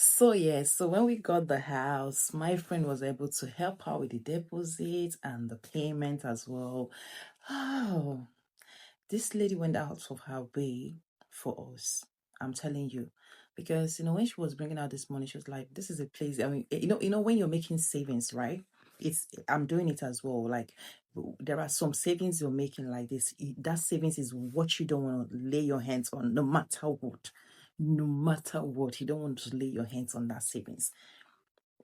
So yes, so when we got the house, my friend was able to help her with the deposit and the payment as well. Oh, this lady went out of her way for us. I'm telling you, because when she was bringing out this money, she was like, "This is a place." I mean, when you're making savings, right? I'm doing it as well. Like there are some savings you're making like this. That savings is what you don't want to lay your hands on, no matter what. No matter what, you don't want to lay your hands on that savings.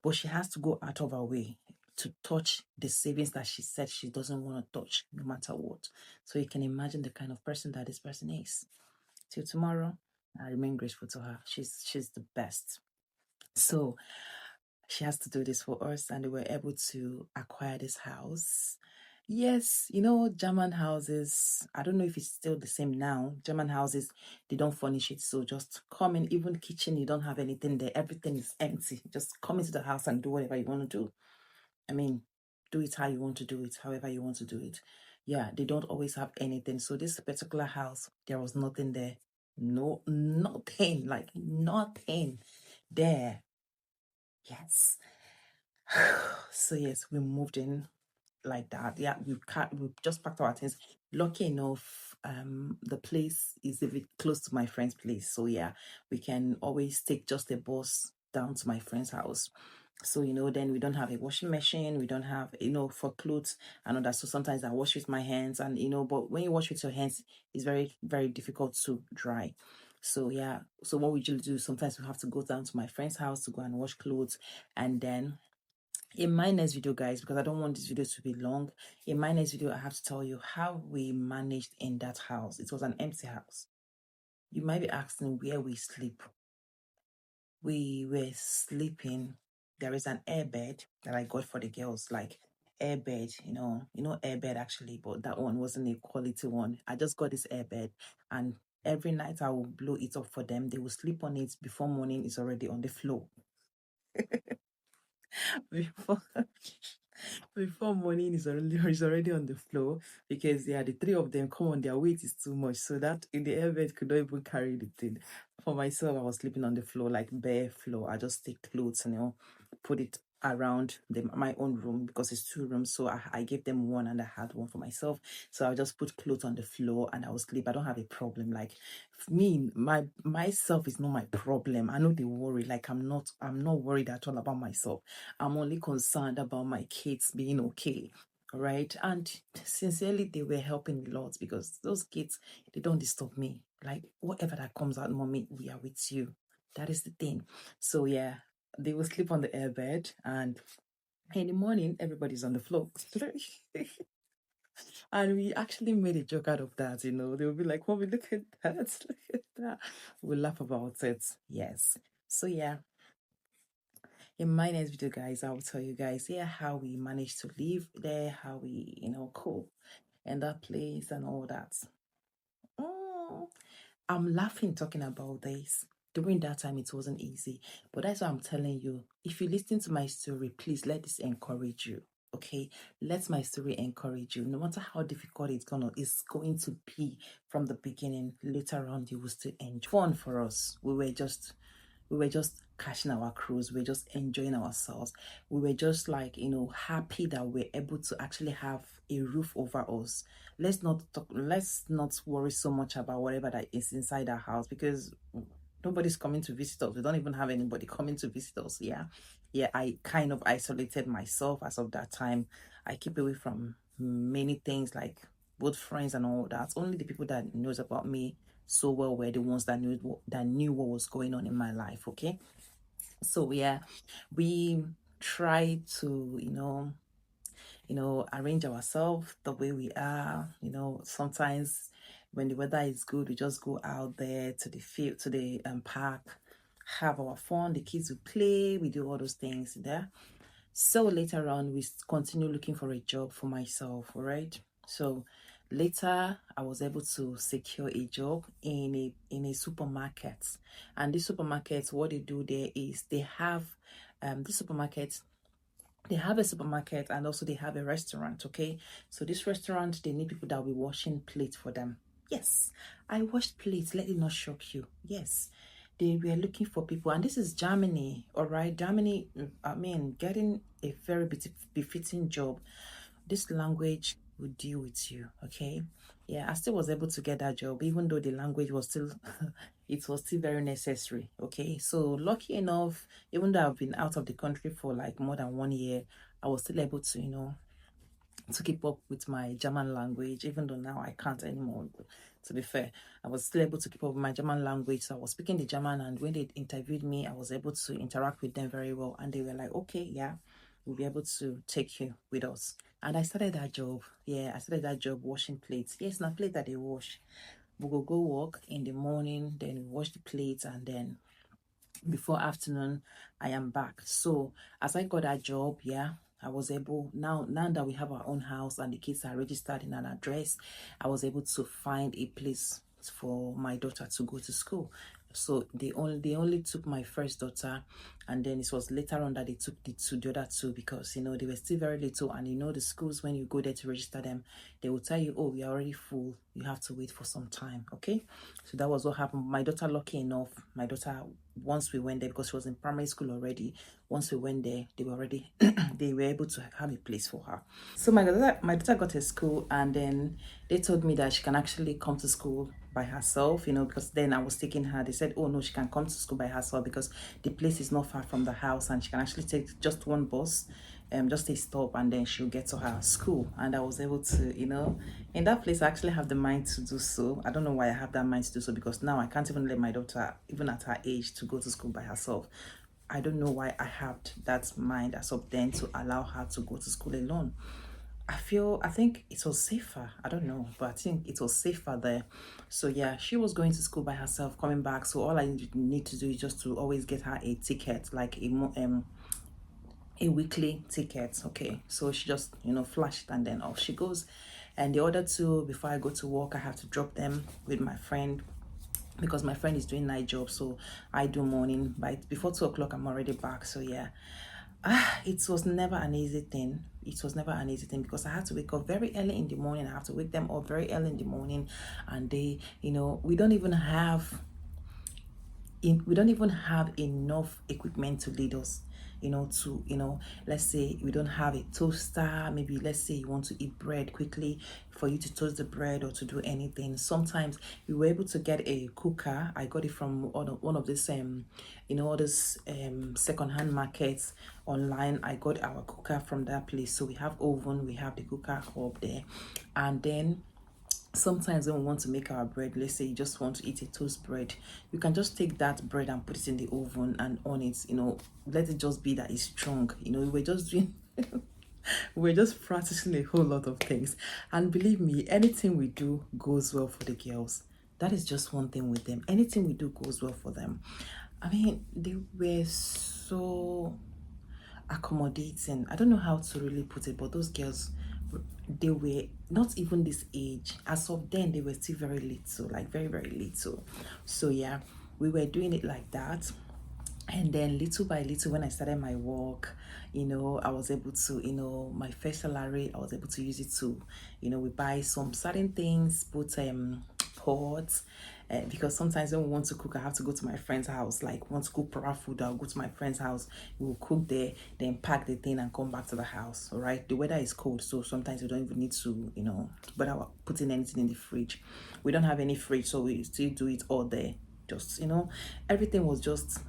But she has to go out of her way to touch the savings that she said she doesn't want to touch, no matter what. So you can imagine the kind of person that this person is. Till tomorrow, I remain grateful to her. She's the best. So she has to do this for us, and we were able to acquire this house. Yes, German houses, I don't know if it's still the same now. German houses, they don't furnish it. So just come in, even kitchen, you don't have anything there. Everything is empty. Just come into the house and do whatever you want to do. I mean, do it how you want to do it, however you want to do it. Yeah, they don't always have anything. So this particular house, there was nothing there. No, nothing, like nothing there. Yes. So yes, we moved in like that. Yeah, we just packed our things. Lucky enough, the place is a bit close to my friend's place. So yeah, we can always take just a bus down to my friend's house. So then we don't have a washing machine, we don't have, for clothes and all that. So sometimes I wash with my hands, and but when you wash with your hands, it's very, very difficult to dry. So yeah, so what we usually do, sometimes we have to go down to my friend's house to go and wash clothes. And then in my next video, guys, because I don't want this video to be long, in my next video I have to tell you how we managed in that house. It was an empty house. You might be asking where we sleep. We were sleeping. There is an airbed that I got for the girls, like airbed, airbed actually, but that one wasn't a quality one. I just got this airbed, and every night I will blow it up for them. They will sleep on it before morning is already on the floor. before before morning is already on the floor, because the three of them, come on, their weight is too much, so that in the airbed could not even carry the thing. For myself, I was sleeping on the floor, like bare floor. I just take clothes and put it around my own room, because it's two rooms. So I gave them one and I had one for myself. So I just put clothes on the floor and I will sleep. I don't have a problem. Like me, myself is not my problem. I know they worry. Like I'm not worried at all about myself. I'm only concerned about my kids being okay. Right. And sincerely, they were helping a lot, because those kids, they don't disturb me. Like whatever that comes out, mommy, we are with you. That is the thing. So yeah, they will sleep on the airbed, and in the morning, everybody's on the floor. And we actually made a joke out of that. They will be like, "Mommy, look at that, look at that." We laugh about it. Yes. So yeah, in my next video, guys, I will tell you guys, yeah, how we managed to live there, how we, cope in that place and all that. Mm, I'm laughing talking about this. During that time, it wasn't easy. But that's why I'm telling you, if you listen to my story, please let this encourage you. Okay, let my story encourage you. No matter how difficult it's going to be from the beginning, later on you will still enjoy. Fun for us. We were just cashing our cruise. We were just enjoying ourselves. We were just like, happy that we're able to actually have a roof over us. Let's not worry so much about whatever that is inside our house, because nobody's coming to visit us. We don't even have anybody coming to visit us. Yeah. Yeah, I kind of isolated myself as of that time. I keep away from many things, like both friends and all that. Only the people that knows about me so well were the ones that knew what was going on in my life. Okay. So yeah, we try to arrange ourselves the way we are. Sometimes when the weather is good, we just go out there to the field, to the park, have our fun. The kids will play, we do all those things there. So later on, we continue looking for a job for myself. All right. So later, I was able to secure a job in a supermarket. And this supermarket, what they do there is they have this supermarket, they have a supermarket, and also they have a restaurant. Okay, so this restaurant, they need people that will be washing plates for them. Yes, I washed plates. Let it not shock you. Yes, They were looking for people, and this is Germany, all right? Germany, I mean, getting a very befitting job, this language will deal with you, okay? Yeah, I still was able to get that job, even though the language was still, it was still very necessary, okay? So lucky enough, even though I've been out of the country for like more than 1 year, I was still able to, to keep up with my German language, even though now I can't anymore. To be fair, I was still able to keep up with my German language. So I was speaking the German, and when they interviewed me, I was able to interact with them very well. And they were like, okay, yeah, we'll be able to take you with us. And I started that job. Yeah, I started that job washing plates. Yes, not plate that they wash. We will go work in the morning, then we wash the plates, and then before afternoon I am back. So as I got that job, yeah, I was able, now that we have our own house and the kids are registered in an address, I was able to find a place for my daughter to go to school. So they only took my first daughter, and then it was later on that they took the other two, because they were still very little, and the schools, when you go there to register them, they will tell you, oh, we are already full, you have to wait for some time. Okay, so that was what happened. My daughter, lucky enough, my daughter, once we went there, because she was in primary school already, once we went there, they were already they were able to have a place for her. So my daughter got to school, and then they told me that she can actually come to school by herself, because then I was taking her. They said, oh no, she can come to school by herself because the place is not far from the house, and she can actually take just one bus, just a stop, and then she'll get to her school. And I was able to, in that place, I actually have the mind to do so. I don't know why I have that mind to do so, because now I can't even let my daughter, even at her age, to go to school by herself. I don't know why I had that mind as of then to allow her to go to school alone. I think it was safer. I don't know, but I think it was safer there. So yeah, she was going to school by herself, coming back. So all I need to do is just to always get her a ticket, like a weekly ticket. Okay, so she just flashed, and then off she goes. And the other two, before I go to work, I have to drop them with my friend, because my friend is doing night job, so I do morning. By before 2 o'clock I'm already back. So yeah, it was never an easy thing. It was never an easy thing, because I had to wake up very early in the morning. I have to wake them up very early in the morning, and they, we don't even have enough equipment to lead us, to, let's say we don't have a toaster. Maybe let's say you want to eat bread quickly, for you to toast the bread or to do anything. Sometimes we were able to get a cooker. I got it from one of this all this second-hand markets online. I got our cooker from that place. So we have oven, we have the cooker up there. And then sometimes when we want to make our bread, let's say you just want to eat a toast bread, you can just take that bread and put it in the oven, and on it, let it just be that it's strong. We're just doing we're just practicing a whole lot of things. And believe me, anything we do goes well for the girls. That is just one thing with them. Anything we do goes well for them. I mean, they were so accommodating. I don't know how to really put it, but those girls, they were not even this age. As of then, they were still very little, like very, very little. So yeah, we were doing it like that. And then little by little, when I started my work, I was able to, my first salary, I was able to use it to, we buy some certain things, put pots, because sometimes when we want to cook, I have to go to my friend's house. Like, want to cook proper food, I'll go to my friend's house, we'll cook there, then pack the thing and come back to the house. All right, the weather is cold, so sometimes we don't even need to, bother putting anything in the fridge. We don't have any fridge, so we still do it all there. Just, everything was just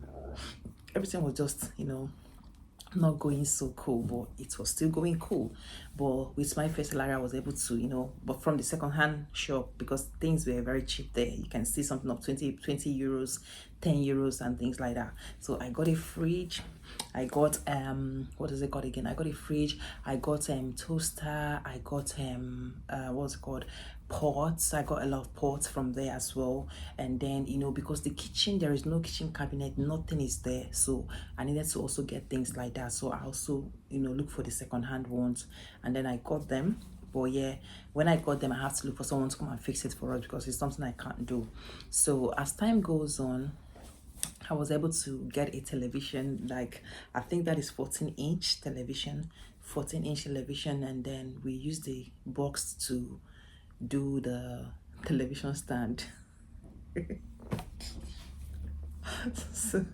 not going so cool, but it was still going cool. But with my first salary, I was able to, but from the second-hand shop, because things were very cheap there. You can see something of 20 euros, 10 euros, and things like that. So I got a fridge. I got what is it called again? I got a fridge. I got toaster. I got what's it called, pots. I got a lot of pots from there as well. And then, because the kitchen, there is no kitchen cabinet, nothing is there, so I needed to also get things like that. So I also look for the second-hand ones, and then I got them. But yeah, when I got them, I have to look for someone to come and fix it for us, because it's something I can't do. So as time goes on, I was able to get a television, like I think that is 14-inch television, 14-inch television, and then we use the box to do the television stand. so,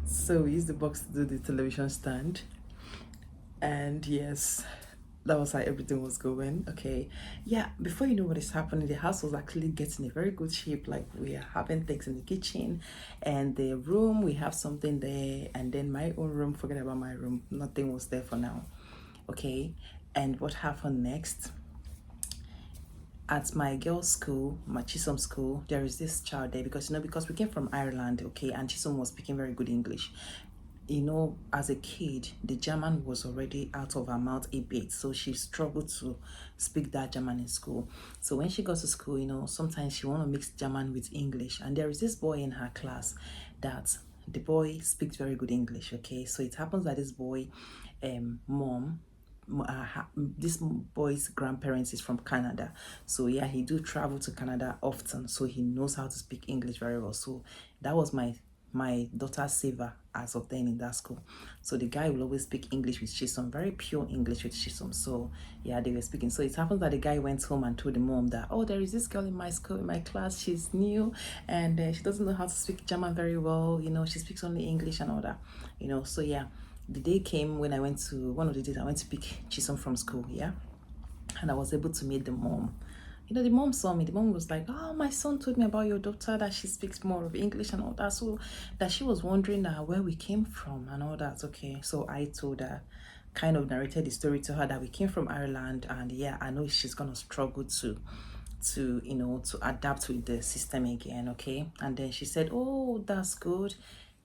so we used the box to do the television stand, and yes, that was how everything was going. Okay, yeah, before you know what is happening, the house was actually getting a very good shape. Like, we are having things in the kitchen and the room, we have something there, and then my own room, forget about my room, nothing was there for now. Okay, and what happened next? At my girls' school, my Chisom school, there is this child there, because because we came from Ireland, okay, and Chisom was speaking very good English. As a kid, the German was already out of her mouth a bit, so she struggled to speak that German in school. So when she got to school, sometimes she want to mix German with English, and there is this boy in her class that the boy speaks very good English. Okay, so it happens that this boy, mom, this boy's grandparents is from Canada, so yeah, he do travel to Canada often, so he knows how to speak English very well. So that was my daughter's saver as of then in that school. So the guy will always speak English with Chisom, very pure English with Chisom. So yeah, they were speaking. So it happens that the guy went home and told the mom that, oh, there is this girl in my school, in my class, she's new, and she doesn't know how to speak German very well, she speaks only English and all that, so yeah. The day came when one of the days I went to pick Chisom from school, yeah, and I was able to meet the mom. The mom saw me. The mom was like, oh, my son told me about your daughter, that she speaks more of English and all that. So that she was wondering where we came from and all that. Okay, so I told her, kind of narrated the story to her, that we came from Ireland, and yeah, I know she's gonna struggle to adapt with the system again. Okay, and then she said, oh, that's good.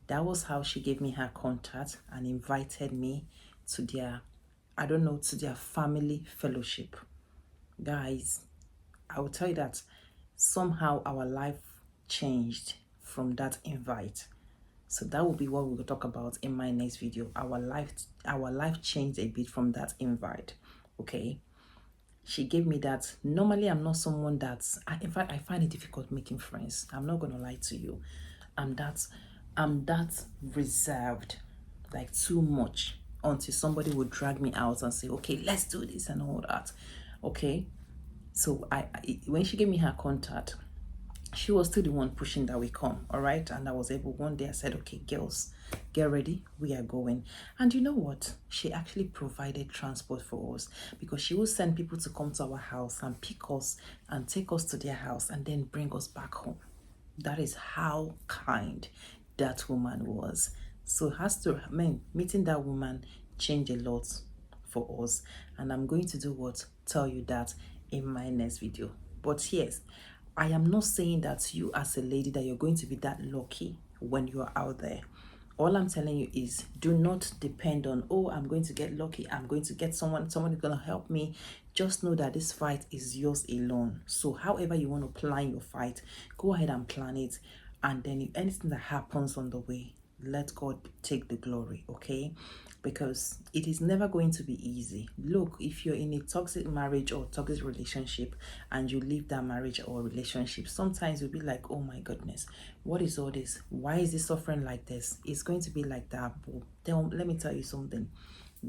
That was how she gave me her contact and invited me to their family fellowship. Guys, I will tell you that somehow our life changed from that invite. So that will be what we will talk about in my next video. Our life changed a bit from that invite. Okay. She gave me that. Normally, I'm not someone in fact, I find it difficult making friends. I'm not gonna lie to you. I'm that reserved, like too much, until somebody would drag me out and say, okay, let's do this and all that. Okay. So when she gave me her contact, she was still the one pushing that we come, all right? And I was able, one day I said, okay, girls, get ready, we are going. And you know what? She actually provided transport for us, because she would send people to come to our house and pick us and take us to their house and then bring us back home. That is how kind that woman was. So meeting that woman changed a lot for us. And I'm going to tell you that in my next video. But yes, I am not saying that you as a lady that you're going to be that lucky when you're out there. All I'm telling you is, do not depend on, oh, I'm going to get lucky, I'm going to get someone is going to help me. Just know that this fight is yours alone. So however you want to plan your fight, go ahead and plan it. And then if anything that happens on the way, let God take the glory, okay? Because it is never going to be easy. Look, if you're in a toxic marriage or toxic relationship and you leave that marriage or relationship, sometimes you'll be like, oh my goodness, what is all this? Why is this suffering like this? It's going to be like that. But let me tell you something.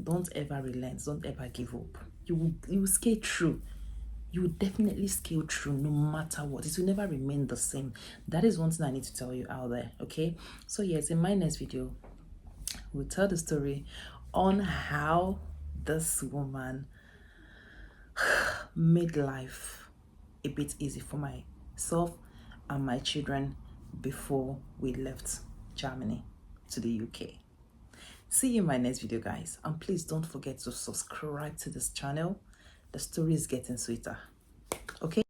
Don't ever relent. Don't ever give up. You will skate through. You will definitely scale through no matter what. It will never remain the same. That is one thing I need to tell you out there, okay? So yes, in my next video, we'll tell the story on how this woman made life a bit easy for myself and my children before we left Germany to the UK. See you in my next video, guys. And please don't forget to subscribe to this channel. The story is getting sweeter. Okay?